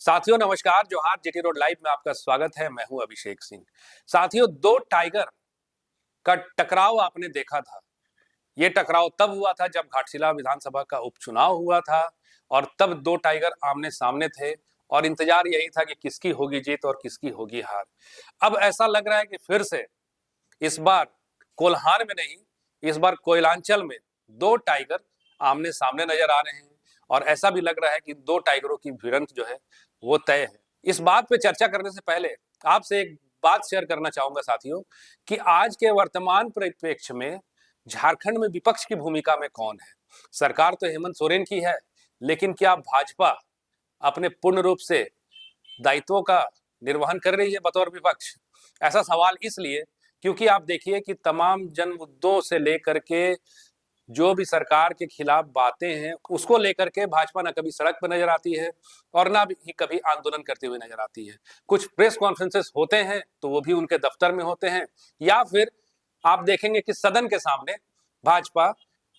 साथियों नमस्कार, जोहार। जीटी रोड लाइव में आपका स्वागत है। मैं हूं अभिषेक सिंह। साथियों, दो टाइगर का टकराव आपने देखा था। ये टकराव तब हुआ था जब घाटशिला विधानसभा का उपचुनाव हुआ था और तब दो टाइगर आमने सामने थे और इंतजार यही था कि किसकी होगी जीत और किसकी होगी हार। अब ऐसा लग रहा है कि फिर से इस बार कोल्हान में नहीं, इस बार कोयलांचल में दो टाइगर आमने सामने नजर आ रहे हैं और ऐसा भी लग रहा है कि दो टाइगरों की भिड़ंत जो है वो तय है। इस बात पे चर्चा करने से पहले आपसे एक बात शेयर करना चाहूंगा साथियों कि आज के वर्तमान परिप्रेक्ष्य में झारखंड में विपक्ष की भूमिका में कौन है। सरकार तो हेमंत सोरेन की है, लेकिन क्या भाजपा अपने पूर्ण रूप से दायित्वों का निर्वहन कर रही है बतौर विपक्ष? ऐसा सवाल इसलिए क्योंकि आप देखिए कि तमाम जन मुद्दों से लेकर के जो भी सरकार के खिलाफ बातें हैं उसको लेकर के भाजपा न कभी सड़क पर नजर आती है और ना भी कभी आंदोलन करते हुए नजर आती है। कुछ प्रेस कॉन्फ्रेंसेस होते हैं तो वो भी उनके दफ्तर में होते हैं, या फिर आप देखेंगे कि सदन के सामने भाजपा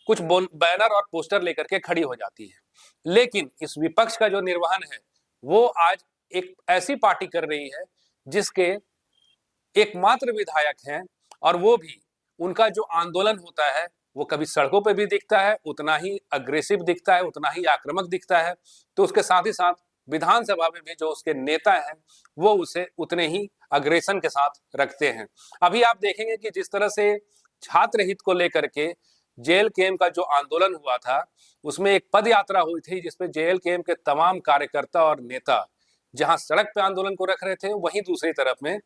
कुछ बैनर और पोस्टर लेकर के खड़ी हो जाती है। लेकिन इस विपक्ष का जो निर्वहन है वो आज एक ऐसी पार्टी कर रही है जिसके एकमात्र विधायक हैं और वो भी उनका जो आंदोलन होता है वो कभी सड़कों पे भी दिखता है, उतना ही अग्रेसिव दिखता है, उतना ही आक्रामक दिखता है। तो उसके साथ ही साथ विधानसभा में भी जो उसके नेता हैं वो उसे उतने ही अग्रेशन के साथ रखते हैं। अभी आप देखेंगे कि जिस तरह से छात्र हित को लेकर के JLKM का जो आंदोलन हुआ था उसमें एक पद यात्रा हुई थी जिसपे JLKM के तमाम कार्यकर्ता और नेता जहां सड़क पे आंदोलन को रख रहे थे, वहीं दूसरी तरफ में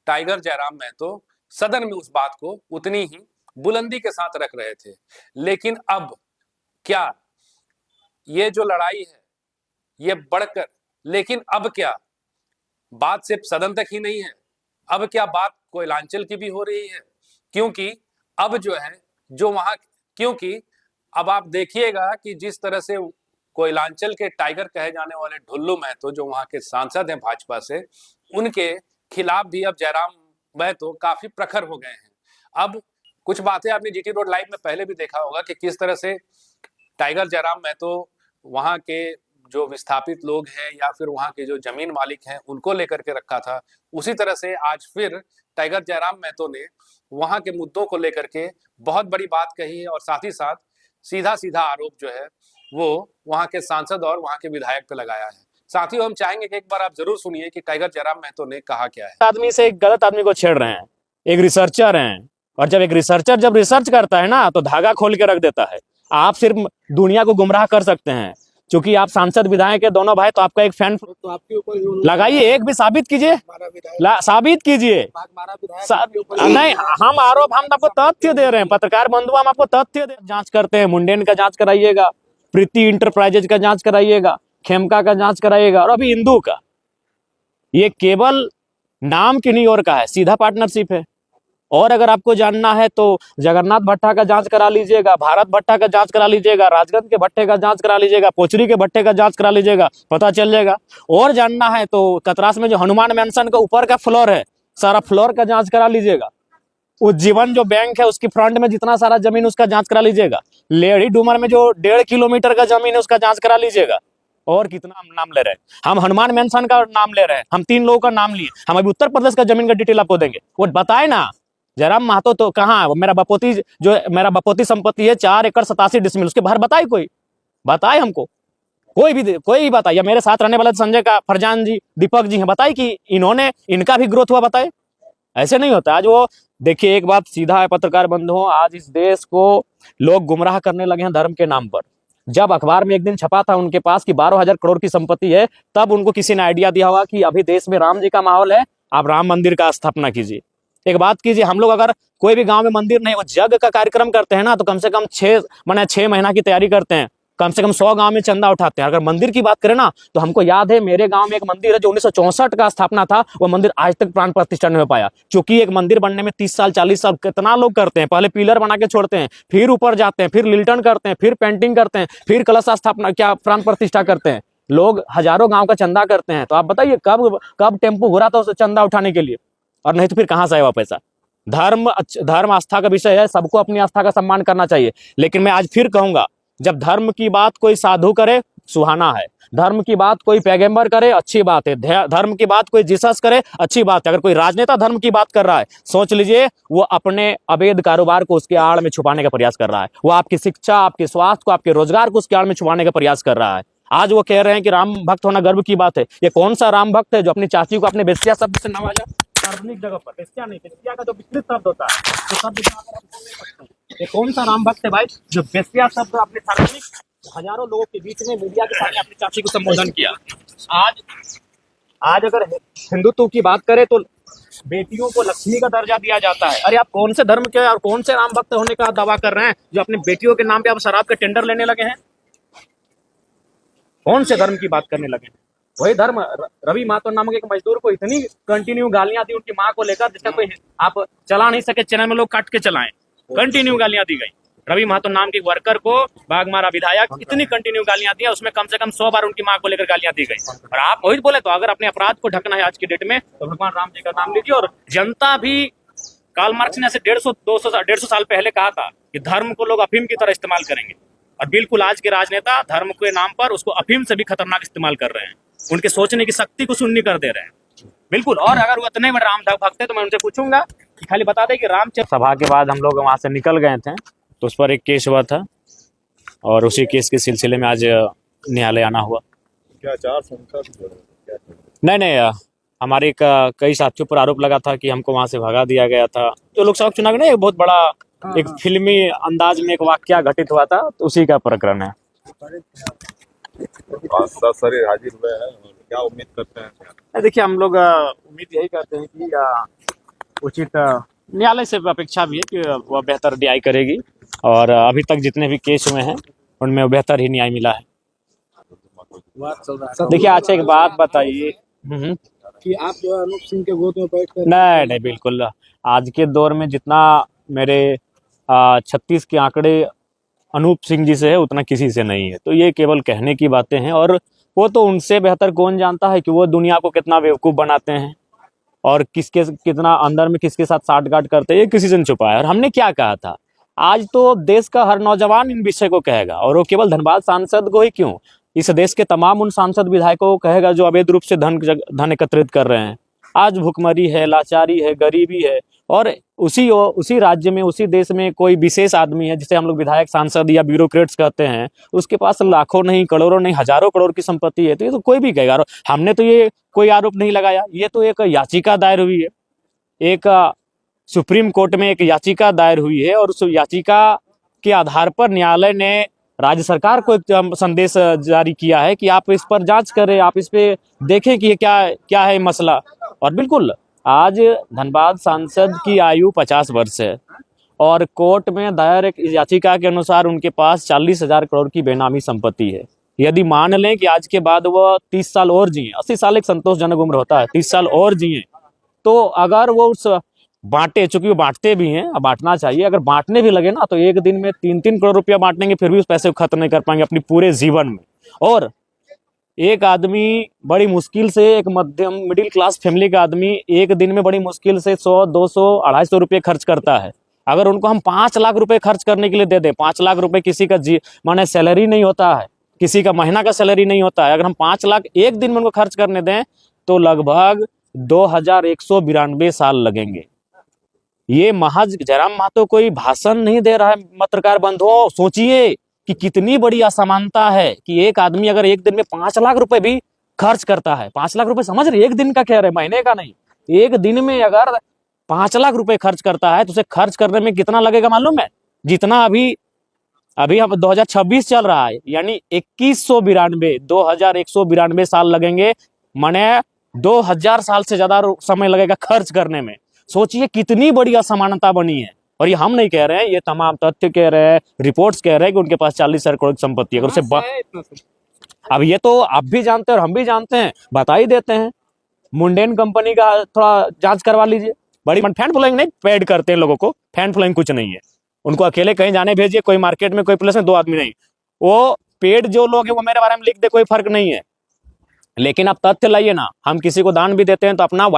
टाइगर जयराम महतो सदन में उस बात को उतनी ही बुलंदी के साथ रख रहे थे। लेकिन अब क्या ये जो लड़ाई है ये बढ़कर, लेकिन अब क्या बात सिर्फ सदन तक ही नहीं है, अब क्या बात कोयलांचल की भी हो रही है। क्योंकि अब जो है जो वहां, क्योंकि अब आप देखिएगा कि जिस तरह से कोयलांचल के टाइगर कहे जाने वाले ढुल्लू महतो जो वहां के सांसद हैं भाजपा से, उनके खिलाफ भी अब जयराम महतो काफी प्रखर हो गए हैं। अब कुछ बातें आपने जीटी रोड लाइव में पहले भी देखा होगा कि किस तरह से टाइगर जयराम महतो वहां के जो विस्थापित लोग हैं या फिर वहां के जो जमीन मालिक हैं उनको लेकर के रखा था। उसी तरह से आज फिर टाइगर जयराम महतो ने वहां के मुद्दों को लेकर के बहुत बड़ी बात कही है और साथ ही साथ सीधा सीधा आरोप जो है वो वहां के सांसद और वहां के विधायक पे लगाया है। साथियों, हम चाहेंगे कि एक बार आप जरूर सुनिए कि टाइगर जयराम महतो ने कहा क्या है। आदमी से एक गलत आदमी को छेड़ रहे हैं, एक रिसर्चर हैं, और जब एक रिसर्चर जब रिसर्च करता है ना तो धागा खोल के रख देता है। आप सिर्फ दुनिया को गुमराह कर सकते हैं क्योंकि आप सांसद विधायक के दोनों भाई, तो आपका एक फैन तो आपके ऊपर लगाइए, एक भी साबित कीजिए, साबित कीजिए। नहीं, हम आपको तथ्य दे रहे हैं, पत्रकार बंधु, हम आपको तथ्य जांच करते हैं। मुंडेन का जांच कराइएगा, प्रीति इंटरप्राइजेज का जांच कराइएगा, खेमका का जांच कराइएगा और अभी इंदू का। ये केवल नाम की नहीं और का है, सीधा पार्टनरशिप है। और अगर आपको जानना है तो जगन्नाथ भट्टा का जांच करा लीजिएगा, भारत भट्टा का जांच करा लीजिएगा, राजगंज के भट्टे का जांच करा लीजिएगा, पोचरी के भट्टे का जांच करा लीजिएगा, पता चल जाएगा। और जानना है तो कतरास में जो हनुमान मैंशन का ऊपर का फ्लोर है, सारा फ्लोर का जांच करा लीजिएगा। उज्जीवन जो बैंक है उसकी फ्रंट में जितना सारा जमीन उसका जांच करा लीजिएगा। लेडी डूमर में जो 1.5 किलोमीटर का जमीन है उसका जांच करा लीजिएगा। और कितना हम नाम ले रहे हैं, हम हनुमान मैंशन का नाम ले रहे हैं, हम 3 लोगों का नाम लिए। हम अभी उत्तर प्रदेश का जमीन का डिटेल आपको देंगे, वो बताए ना। जयराम महतो तो कहाँ है? मेरा बपोती संपत्ति है 4 एकड़ 87 डिसमिल, उसके बाहर बताए, कोई बताए हमको, कोई भी बताए। या मेरे साथ रहने वाले संजय का फरजान जी, दीपक जी हैं, बताए कि इनका भी ग्रोथ हुआ, बताए। ऐसे नहीं होता। आज वो देखिए, एक बात सीधा है पत्रकार बंधुओं, आज इस देश को लोग गुमराह करने लगे हैं धर्म के नाम पर। जब अखबार में एक दिन छपा था उनके पास कि 12,000 करोड़ की संपत्ति है, तब उनको किसी ने आइडिया दिया होगा कि अभी देश में राम जी का माहौल है, आप राम मंदिर का स्थापना कीजिए। एक बात कीजिए, हम लोग अगर कोई भी गांव में मंदिर नहीं, वो यज्ञ का कार्यक्रम करते हैं ना, तो कम से कम 6 महीना की तैयारी करते हैं, कम से कम 100 गांव में चंदा उठाते हैं। अगर मंदिर की बात करें ना तो हमको याद है, मेरे गांव में एक मंदिर है जो 1964 का स्थापना था, वो मंदिर आज तक प्राण प्रतिष्ठा नहीं हो पाया। क्योंकि एक मंदिर बनने में 30 साल 40 साल कितना लोग करते हैं। पहले पिलर बना के छोड़ते हैं, फिर ऊपर जाते हैं, फिर लिल्टन करते हैं, फिर पेंटिंग करते हैं, फिर कलश स्थापना क्या प्राण प्रतिष्ठा करते हैं। लोग हजारों गाँव का चंदा करते हैं। तो आप बताइए कब टेम्पो घुरा था उसे चंदा उठाने के लिए? और नहीं तो फिर कहाँ से आएगा पैसा? धर्म आस्था का विषय है, सबको अपनी आस्था का सम्मान करना चाहिए। लेकिन मैं आज फिर कहूंगा, जब धर्म की बात कोई साधु करे सुहाना है, धर्म की बात कोई पैगंबर करे अच्छी बात है, धर्म की बात कोई जीसस करे अच्छी बात है। अगर कोई राजनेता धर्म की बात कर रहा है, सोच लीजिए वो अपने अवैध कारोबार को उसके आड़ में छुपाने का प्रयास कर रहा है। वो आपकी शिक्षा, आपके स्वास्थ्य को, आपके रोजगार को उसके आड़ में छुपाने का प्रयास कर रहा है। आज वो कह रहे हैं कि राम भक्त होना गर्व की बात है। ये कौन सा राम भक्त है जो अपनी चाची को अपने बेस्या शब्द से नवाजा? सार्वजनिक जगह पर बेस्या नहीं, बेस्या का जो विकृत शब्द होता है तो शब्द ये कौन सा राम भक्त है भाई जो बेस्या शब्द अपने सार्वजनिक हजारों लोगों के बीच में मीडिया के सामने अपनी चाची को संबोधन किया? आज अगर हिंदुत्व की बात करें तो बेटियों को लक्ष्मी का दर्जा दिया जाता है। अरे आप कौन से धर्म के और कौन से राम भक्त होने का दावा कर रहे हैं जो अपनी बेटियों के नाम पे आप शराब के टेंडर लेने लगे हैं? कौन से धर्म की बात करने लगे हैं? वही धर्म रवि मातो नामक एक मजदूर को इतनी कंटिन्यू गालियां दी उनकी मां को लेकर जिसका कोई आप चला नहीं सके, चैनल में लोग काट के चलाएं, कंटिन्यू गालियां दी गई। रवि मातो नाम के वर्कर को बाघमारा विधायक इतनी कंटिन्यू गालियां दी, उसमें कम से कम 100 बार उनकी मां को लेकर गालियां दी गई। और आप वही बोले तो अगर अपने अपराध को ढकना है आज की डेट में तो भगवान राम जी का नाम लीजिए। और जनता भी, कार्ल मार्क्स ने ऐसे 150 साल पहले कहा था कि धर्म को लोग अफीम की तरह इस्तेमाल करेंगे, और बिल्कुल आज के राजनेता धर्म के नाम पर उसको अफीम से भी खतरनाक इस्तेमाल कर रहे हैं। उनके सोचने की शक्ति को शून्य कर दे रहे हैं बिल्कुल। और अगर वो इतने बड़े राम भक्त है तो मैं उनसे पूछूंगा कि खाली बता दें कि रामचंद्र सभा के बाद हम लोग वहां से निकल गए थे तो उस पर एक केस हुआ था और उसी केस के सिलसिले में आज न्यायालय आना हुआ। क्या आचार संहिता? नहीं, हमारे कई साथियों पर आरोप लगा था कि हमको वहां से भगा दिया गया था। जो लोकसभा चुनाव में एक बहुत बड़ा एक फिल्मी अंदाज में एक वाकया घटित हुआ था, तो उसी का प्रकरण है। सर हाजिर हुए हैं, क्या उम्मीद करते हैं? देखिए हम लोग उम्मीद यही करते हैं कि उचित न्यायालय से अपेक्षा भी है कि वह बेहतर न्याय करेगी, और अभी तक जितने भी केस हुए हैं उनमें बेहतर ही न्याय मिला है। देखिए अच्छा एक बात बताइए कि आप जो है अनूप सिंह के गोद में बैठ कर नहीं बिल्कुल, आज के दौर में जितना मेरे 36 के आंकड़े अनूप सिंह जी से है उतना किसी से नहीं है। तो ये केवल कहने की बातें हैं, और वो तो उनसे बेहतर कौन जानता है कि वो दुनिया को कितना बेवकूफ़ बनाते हैं और किसके कितना अंदर में किसके साथ साठगांठ करते हैं, ये किसी से नहीं छुपा है। और हमने क्या कहा था, आज तो देश का हर नौजवान इन विषय को कहेगा, और वो केवल धनबाद सांसद को ही क्यों, इस देश के तमाम उन सांसद विधायकों को कहेगा जो अवैध रूप से धन एकत्रित कर रहे हैं। आज भुखमरी है, लाचारी है, गरीबी है, और उसी राज्य में, उसी देश में कोई विशेष आदमी है जिसे हम लोग विधायक, सांसद या ब्यूरोक्रेट्स कहते हैं, उसके पास लाखों नहीं, करोड़ों नहीं, हजारों करोड़ की संपत्ति है। तो ये तो कोई भी कहेगा। हमने तो ये कोई आरोप नहीं लगाया, ये तो एक याचिका दायर हुई है, एक सुप्रीम कोर्ट में एक याचिका दायर हुई है, और उस याचिका के आधार पर न्यायालय ने राज्य सरकार को एक संदेश जारी किया है कि आप इस पर जांच करें, आप इस पे देखें कि ये क्या है मसला। और बिल्कुल आज धनबाद सांसद की आयु 50 वर्ष है, और कोर्ट में दायर एक याचिका के अनुसार उनके पास 40,000 करोड़ की बेनामी संपत्ति है। यदि मान लें कि आज के बाद वह 30 साल और जिए, 80 साल एक संतोषजनक उम्र होता है, 30 साल और जिए, तो अगर वो उस बांटे, चूंकि वो बांटते भी हैं, बांटना चाहिए, अगर बांटने भी लगे ना तो एक दिन में 3-3 करोड़ रुपया बांटेंगे, फिर भी उस पैसे को खत्म नहीं कर पाएंगे अपनी पूरे जीवन में। और एक आदमी बड़ी मुश्किल से, एक मध्यम मिडिल क्लास फैमिली का आदमी एक दिन में बड़ी मुश्किल से 100, 200, 250 रुपये खर्च करता है। अगर उनको हम 5 लाख रुपए खर्च करने के लिए दे दें, 5 लाख रुपए किसी का माने सैलरी नहीं होता है, किसी का महीना का सैलरी नहीं होता है, अगर हम 5 लाख एक दिन में उनको खर्च करने दें तो लगभग 2192 साल लगेंगे। ये महज जयराम महतो कोई भाषण नहीं दे रहा है पत्रकार बंधुओं, सोचिए कि कितनी बड़ी असमानता है कि एक आदमी अगर एक दिन में 5 लाख रुपए भी खर्च करता है, 5 लाख रुपए समझ रहे, एक दिन का कह रहे, महीने का नहीं, एक दिन में अगर 5 लाख रुपए खर्च करता है तो उसे खर्च करने में कितना लगेगा मालूम है? जितना अभी हम 2026 चल रहा है, यानी 2192 साल लगेंगे, माने 2000 साल से ज्यादा समय लगेगा खर्च करने में। सोचिए कितनी बड़ी असमानता बनी है। और ये हम नहीं कह रहे हैं, ये तमाम तथ्य कह रहे हैं, रिपोर्ट्स कह रहे हैं कि उनके पास 40,000 करोड़ की संपत्ति है। अगर उसे अब ये तो आप भी जानते हैं और हम भी जानते हैं, बता ही देते हैं। मुंडेन कंपनी का थोड़ा जांच करवा लीजिए, बड़ी फैन फॉलोइंग नहीं, पेड करते हैं लोगों को, फैन फॉलोइंग कुछ नहीं है, उनको अकेले कहीं जाने भेजिए, कोई मार्केट में कोई प्लेस में 2 आदमी नहीं, वो पेड जो लोग हैं वो मेरे बारे में लिख दे, कोई फर्क नहीं है। लेकिन आप तथ्य लाइए ना, हम किसी को दान भी देते हैं तो अपना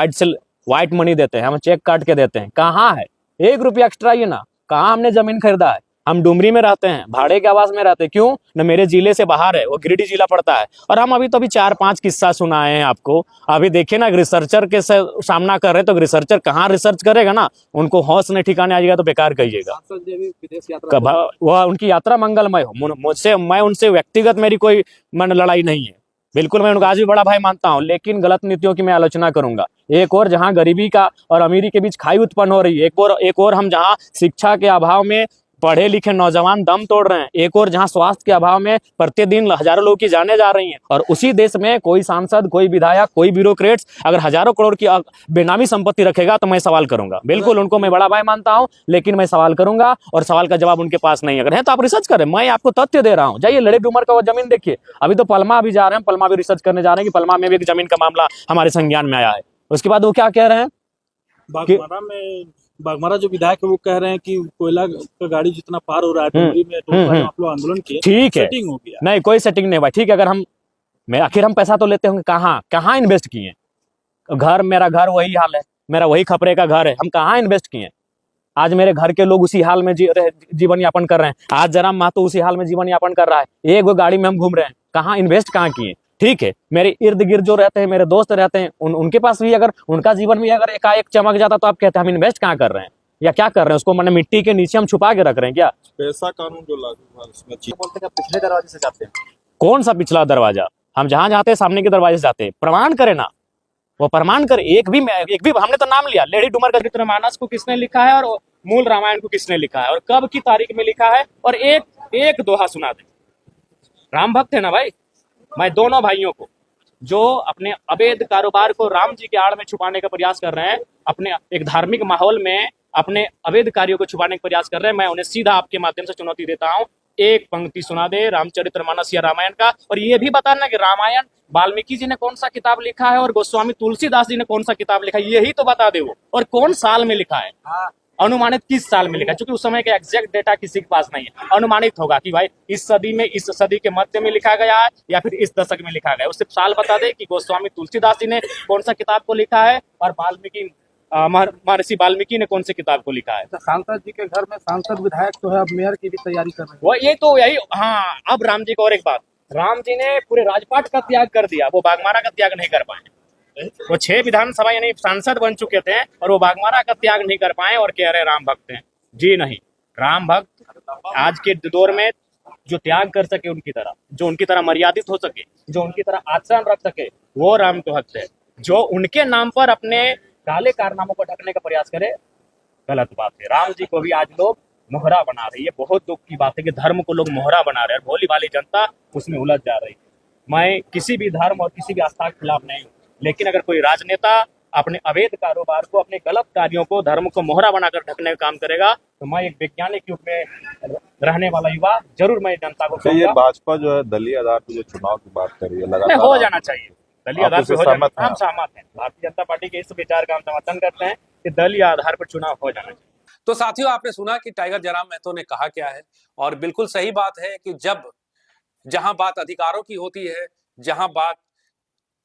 व्हाइट मनी देते हैं, हम चेक काट के देते हैं, कहाँ है 1 रुपया एक्स्ट्रा? ये ना, कहाँ हमने जमीन खरीदा है, हम डुमरी में रहते हैं, भाड़े के आवास में रहते हैं। क्यों? न मेरे जिले से बाहर है, वो गिरिडीह जिला पड़ता है। और हम अभी तो अभी 4-5 किस्सा सुनाए हैं आपको। अभी देखिए ना, रिसर्चर के सामना कर रहे हैं, तो रिसर्चर कहाँ रिसर्च करेगा ना, उनको होश नहीं ठिकाने आ जाएगा तो बेकार कहिएगा। सांसद जी भी विदेश यात्रा वह उनकी यात्रा मंगलमय हो। मुझसे मैं उनसे व्यक्तिगत मेरी कोई मन लड़ाई नहीं है, बिल्कुल मैं उनका आज भी बड़ा भाई मानता हूं, लेकिन गलत नीतियों की मैं आलोचना करूंगा। एक और जहां गरीबी का और अमीरी के बीच खाई उत्पन्न हो रही है, एक और हम जहां शिक्षा के अभाव में पढ़े लिखे नौजवान दम तोड़ रहे हैं, एक और जहां स्वास्थ्य के अभाव में प्रतिदिन हजारों लोग की जानें जा रही हैं, और उसी देश में कोई सांसद, कोई विधायक, कोई ब्यूरोक्रेट्स अगर हजारों करोड़ की बेनामी संपत्ति रखेगा तो मैं सवाल करूंगा। बिल्कुल उनको मैं बड़ा भाई मानता हूं, लेकिन मैं सवाल करूंगा और सवाल का जवाब उनके पास नहीं। अगर है तो आप रिसर्च करें, मैं आपको तथ्य दे रहा हूं। जाइए लड़े डूमर का वो जमीन देखिए। अभी तो पलमा भी जा रहे हैं, पलमा भी रिसर्च करने जा रहे हैं कि पलमा में भी एक जमीन का मामला हमारे संज्ञान में आया है। उसके बाद वो क्या कह रहे हैं, बागमारा जो विधायक है वो कह रहे हैं कि कोयला का गाड़ी जितना पार हो रहा है डुमरी में, तो आप लोग आंदोलन किए, ठीक है, सेटिंग हो गया। नहीं कोई सेटिंग नहीं हुआ। ठीक है, अगर आखिर हम पैसा तो लेते होंगे, कहाँ इन्वेस्ट किए? घर, मेरा घर वही हाल है, मेरा वही खपरे का घर है, हम कहाँ इन्वेस्ट किए? आज मेरे घर के लोग उसी हाल में जीवन यापन कर रहे हैं। आज जराम महतो उसी हाल में जीवन यापन कर रहा है। एक वो गाड़ी में हम घूम रहे हैं, कहाँ इन्वेस्ट कहाँ किए? ठीक है, मेरे इर्द गिर्द जो रहते हैं, मेरे दोस्त रहते हैं, उनके पास भी अगर उनका जीवन भी अगर एकाएक चमक जाता तो आप कहते हैं हम इन्वेस्ट कहाँ कर रहे हैं या क्या कर रहे हैं? उसको मैंने मिट्टी के नीचे हम छुपा के रख रहे हैं क्या? पैसा कानून जो लागू हुआ उसमें बोलते हैं पिछले दरवाजे से जाते हैं। कौन सा पिछला दरवाजा? हम जहां जाते हैं सामने के दरवाजे से जाते हैं। प्रमाण करे ना, वो प्रमाण करे। एक भी हमने तो नाम लिया, लेडी डूमर का चरित्रमानस को किसने लिखा है और मूल रामायण को किसने लिखा है और कब की तारीख में लिखा है, और एक दोहा सुना दे। राम भक्त है ना भाई। मैं दोनों भाइयों को जो अपने अवैध कारोबार को राम जी के आड़ में छुपाने का प्रयास कर रहे हैं, अपने एक धार्मिक माहौल में अपने अवैध कार्यों को छुपाने का प्रयास कर रहे हैं, मैं उन्हें सीधा आपके माध्यम से चुनौती देता हूं, एक पंक्ति सुना दे रामचरितमानस या रामायण का, और ये भी बताना कि रामायण वाल्मीकि जी ने कौन सा किताब लिखा है और गोस्वामी तुलसीदास जी ने कौन सा किताब लिखा है, यही तो बता दे वो, और कौन साल में लिखा है, अनुमानित किस साल में लिखा है। क्योंकि उस समय का एग्जैक्ट डेटा किसी के पास नहीं है, अनुमानित होगा कि भाई इस सदी में, इस सदी के मध्य में लिखा गया है या फिर इस दशक में लिखा गया है। उससे साल बता दे कि गोस्वामी तुलसीदास जी ने कौन सा किताब को लिखा है और महर्षि वाल्मीकि ने कौन सी किताब को लिखा है। सांसद जी के घर में सांसद विधायक तो है, अब मेयर की भी तैयारी कर रहे हैं। वो ये तो यही, हाँ। अब राम जी को और एक बात, राम जी ने पूरे राजपाट का त्याग कर दिया, वो बागमारा का त्याग नहीं कर पाए। वो 6 विधानसभा यानी सांसद बन चुके थे और वो बागमारा का त्याग नहीं कर पाए और कह रहे राम भक्त हैं। जी नहीं, राम भक्त आज के दौर में जो त्याग कर सके उनकी तरह, जो उनकी तरह मर्यादित हो सके, जो उनकी तरह आचरण रख सके, वो राम तो भक्त है। जो उनके नाम पर अपने काले कारनामों को ढकने का प्रयास करे, गलत बात है। राम जी को भी आज लोग मोहरा बना रही है। बहुत दुख की बात है कि धर्म को लोग मोहरा बना रहे हैं, भोली भाली जनता उसमें उलझ जा रही है। मैं किसी भी धर्म और किसी भी आस्था के खिलाफ नहीं हूँ, लेकिन अगर कोई राजनेता अपने अवैध कारोबार को, अपने गलत कार्यों को, धर्म को मोहरा बनाकर ढकने का काम करेगा, तो मैं एक वैज्ञानिक युग में रहने वाला युवा जरूर मैं जनता को ये भाजपा जो है दलीय आधार पर जो चुनाव की बात कर रही है, लगातार हो जाना चाहिए। दलीय आधार पर हो जाना, हम सहमत हैं। भारतीय जनता पार्टी के इस विचार का हम समर्थन करते हैं कि दलीय आधार पर चुनाव हो जाना चाहिए। तो साथियों, आपने सुना कि टाइगर जयराम महतो ने कहा क्या है, और बिल्कुल सही बात है कि जहां बात अधिकारों की होती है, जहां बात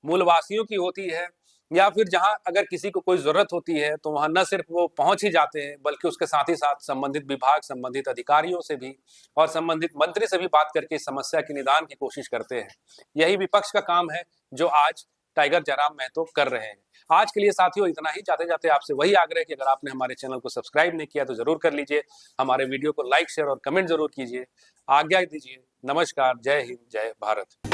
मूलवासियों की होती है, या फिर जहां अगर किसी को कोई जरूरत होती है, तो वहां न सिर्फ वो पहुंच ही जाते हैं, बल्कि उसके साथ ही साथ संबंधित विभाग, संबंधित अधिकारियों से भी और संबंधित मंत्री से भी बात करके इस समस्या के निदान की कोशिश करते हैं। यही विपक्ष का काम है जो आज टाइगर जयराम महतो कर रहे हैं। आज के लिए साथियों इतना ही। जाते जाते आपसे वही आग्रह कि अगर आपने हमारे चैनल को सब्सक्राइब नहीं किया तो जरूर कर लीजिए, हमारे वीडियो को लाइक, शेयर और कमेंट जरूर कीजिए। आज्ञा दीजिए। नमस्कार, जय हिंद, जय भारत।